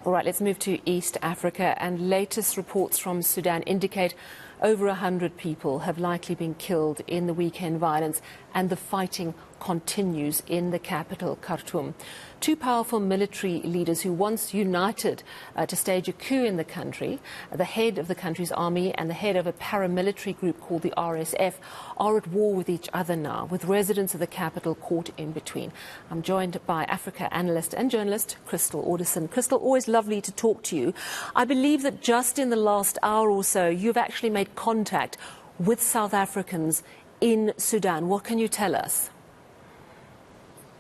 All right, let's move to East Africa. And latest reports from Sudan indicate over 100 people have likely been killed in the weekend violence, and the fighting continues in the capital, Khartoum. Two powerful military leaders who once united to stage a coup in the country, the head of the country's army and the head of a paramilitary group called the RSF, are at war with each other now, with residents of the capital caught in between. I'm joined by Africa analyst and journalist Crystal Orderson. Crystal, always lovely to talk to you. I believe that just in the last hour or so, you've actually made contact with South Africans in Sudan. What can you tell us?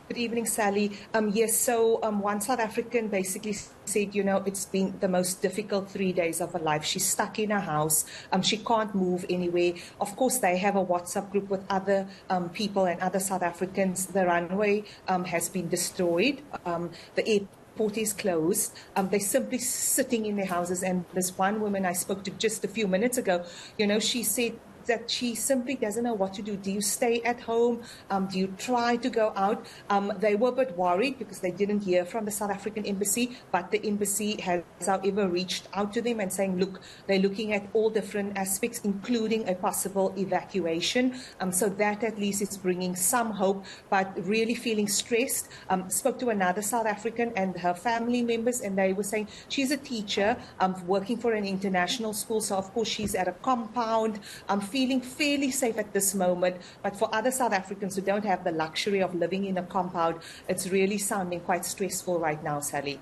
Good evening, Sally. Yes, so one South African basically said, it's been the most difficult 3 days of her life. She's stuck in her house. She can't move anywhere. Of course, they have a WhatsApp group with other people and other South Africans. The runway has been destroyed. The airport is closed. They're simply sitting in their houses. And this one woman I spoke to just a few minutes ago, she said that she simply doesn't know what to do. Do you stay at home? Do you try to go out? They were a bit worried because they didn't hear from the South African embassy, but the embassy has, however, reached out to them and saying, look, they're looking at all different aspects, including a possible evacuation. So that at least is bringing some hope, but really feeling stressed. Spoke to another South African and her family members, and they were saying she's a teacher working for an international school. So, of course, she's at a compound, feeling fairly safe at this moment. But for other South Africans who don't have the luxury of living in a compound, it's really sounding quite stressful right now, Sally.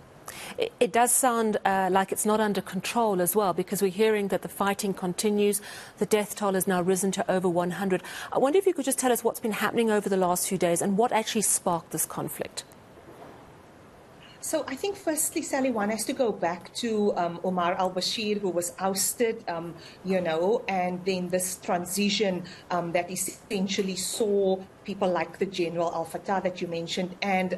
It does sound like it's not under control as well, because we're hearing that the fighting continues. The death toll has now risen to over 100. I wonder if you could just tell us what's been happening over the last few days and what actually sparked this conflict. So I think firstly, Sally, one has to go back to Omar al-Bashir, who was ousted, and then this transition that essentially saw people like the General al-Fatah that you mentioned and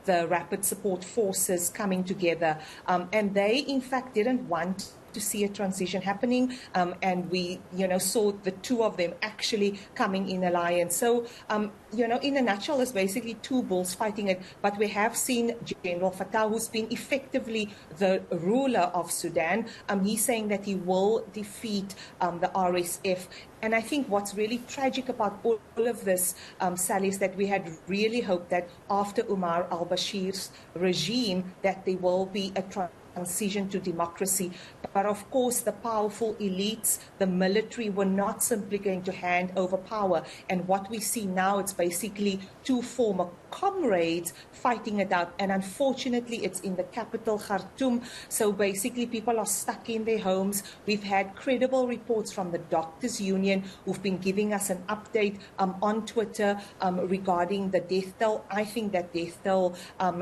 the Rapid Support Forces coming together. And they, in fact, didn't want to see a transition happening, and we, saw the two of them actually coming in alliance. So, in a nutshell, it's basically two bulls fighting it. But we have seen General Fatah, who's been effectively the ruler of Sudan. He's saying that he will defeat the RSF. And I think what's really tragic about all of this, Sally, is that we had really hoped that after Omar al-Bashir's regime, that there will be a transition to democracy. But of course, the powerful elites, the military, were not simply going to hand over power. And what we see now, it's basically two former comrades fighting it out. And unfortunately, it's in the capital, Khartoum. So basically, people are stuck in their homes. We've had credible reports from the Doctors Union who've been giving us an update on Twitter regarding the death toll. I think that death toll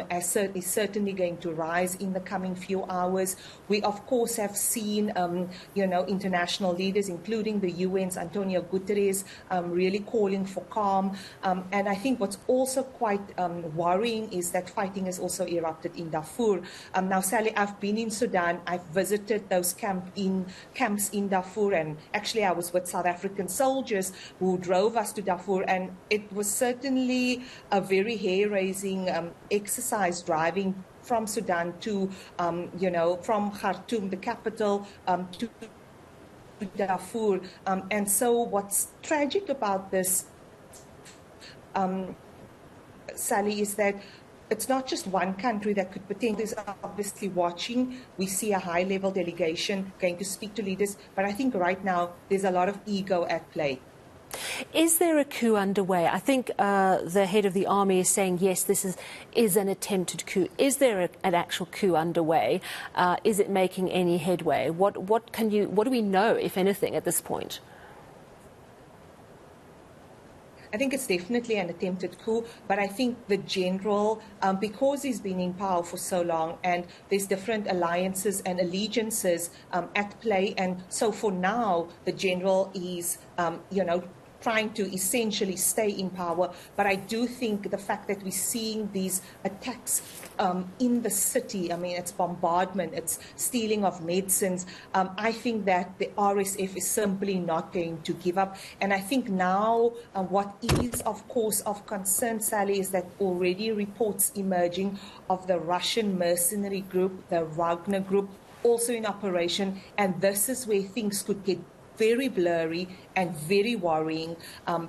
is certainly going to rise in the coming few hours. We, of course, have seen, international leaders, including the UN's Antonio Guterres, really calling for calm. And I think what's also quite worrying is that fighting has also erupted in Darfur. Now, Sally, I've been in Sudan. I've visited those camps in Darfur, and actually I was with South African soldiers who drove us to Darfur, and it was certainly a very hair-raising exercise driving from Sudan to, from Khartoum, the capital, to Darfur. And so what's tragic about this, Sally, is that it's not just one country that could potentially is obviously watching. We see a high-level delegation going to speak to leaders, but I think right now there's a lot of ego at play. Is there a coup underway? I think the head of the army is saying, yes, this is an attempted coup. Is there an actual coup underway? Is it making any headway? What do we know, if anything, at this point? I think it's definitely an attempted coup, but I think the general, because he's been in power for so long and there's different alliances and allegiances at play, and so for now, the general is, trying to essentially stay in power. But I do think the fact that we're seeing these attacks in the city, I mean, it's bombardment, it's stealing of medicines. I think that the RSF is simply not going to give up. And I think now what is, of course, of concern, Sally, is that already reports emerging of the Russian mercenary group, the Wagner group, also in operation. And this is where things could get very blurry and very worrying,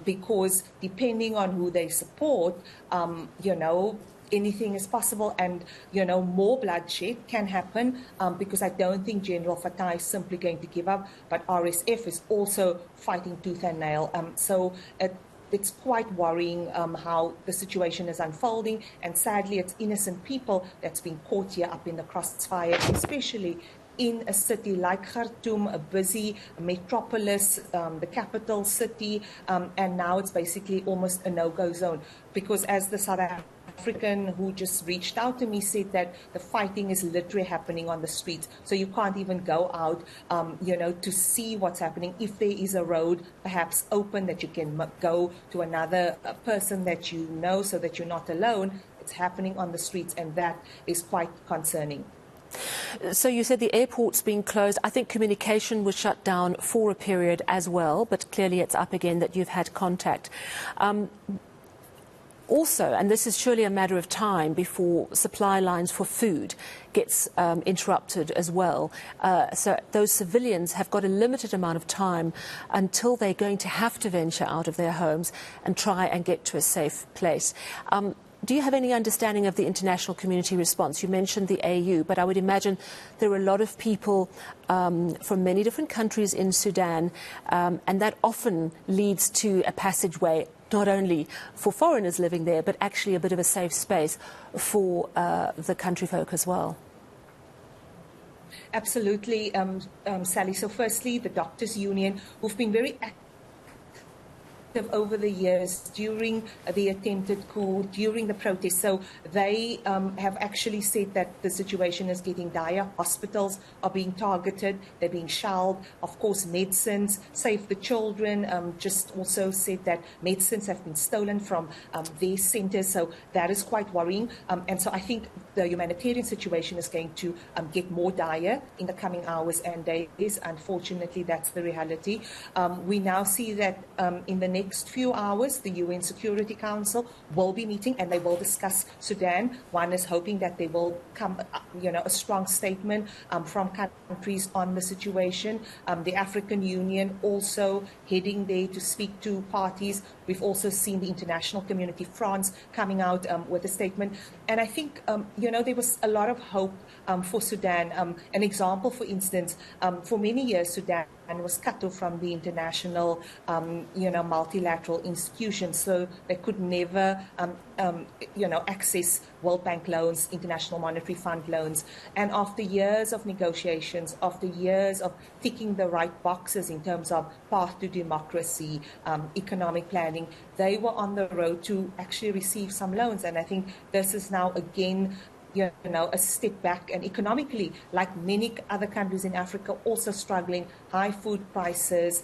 because depending on who they support, anything is possible, and more bloodshed can happen, because I don't think General Fattah is simply going to give up, but RSF is also fighting tooth and nail. So it's quite worrying how the situation is unfolding, and sadly it's innocent people that's been caught here up in the crossfire, especially in a city like Khartoum, a busy metropolis, the capital city, and now it's basically almost a no-go zone, because as the South African who just reached out to me said that the fighting is literally happening on the streets, so you can't even go out, to see what's happening. If there is a road perhaps open that you can go to another person that you know, so that you're not alone, it's happening on the streets, and that is quite concerning. So you said the airport's been closed. I think communication was shut down for a period as well, but clearly it's up again that you've had contact. Also, and this is surely a matter of time before supply lines for food gets interrupted as well. So those civilians have got a limited amount of time until they're going to have to venture out of their homes and try and get to a safe place. Do you have any understanding of the international community response? You mentioned the AU, but I would imagine there are a lot of people from many different countries in Sudan, and that often leads to a passageway not only for foreigners living there, but actually a bit of a safe space for the country folk as well. Absolutely, Sally. So firstly, the Doctors' Union, who've been very active over the years during the attempted coup, during the protests. So they have actually said that the situation is getting dire. Hospitals are being targeted, they're being shelled. Of course, medicines, Save the Children just also said that medicines have been stolen from their centers. So that is quite worrying. And so I think the humanitarian situation is going to get more dire in the coming hours and days. Unfortunately, that's the reality. We now see that in the next few hours, the UN Security Council will be meeting and they will discuss Sudan. One is hoping that there will come, a strong statement from countries on the situation. The African Union also heading there to speak to parties. We've also seen the international community, France, coming out with a statement. And I think, there was a lot of hope for Sudan. An example, for instance, for many years, Sudan was cut off from the international, multilateral institutions, so they could never, access World Bank loans, International Monetary Fund loans. And after years of negotiations, after years of ticking the right boxes in terms of path to democracy, economic planning, they were on the road to actually receive some loans. And I think this is now again, a step back, and economically, like many other countries in Africa, also struggling, high food prices,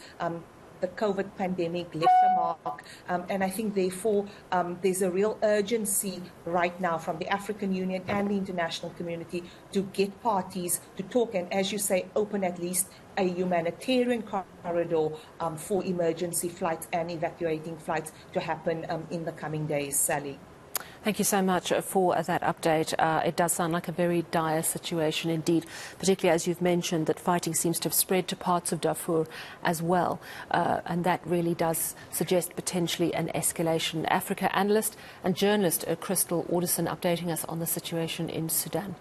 the COVID pandemic left a mark, and I think therefore there's a real urgency right now from the African Union and the international community to get parties to talk and, as you say, open at least a humanitarian corridor for emergency flights and evacuating flights to happen in the coming days. Sally. Thank you so much for that update. It does sound like a very dire situation indeed, particularly as you've mentioned that fighting seems to have spread to parts of Darfur as well. And that really does suggest potentially an escalation. Africa analyst and journalist Crystal Orderson updating us on the situation in Sudan.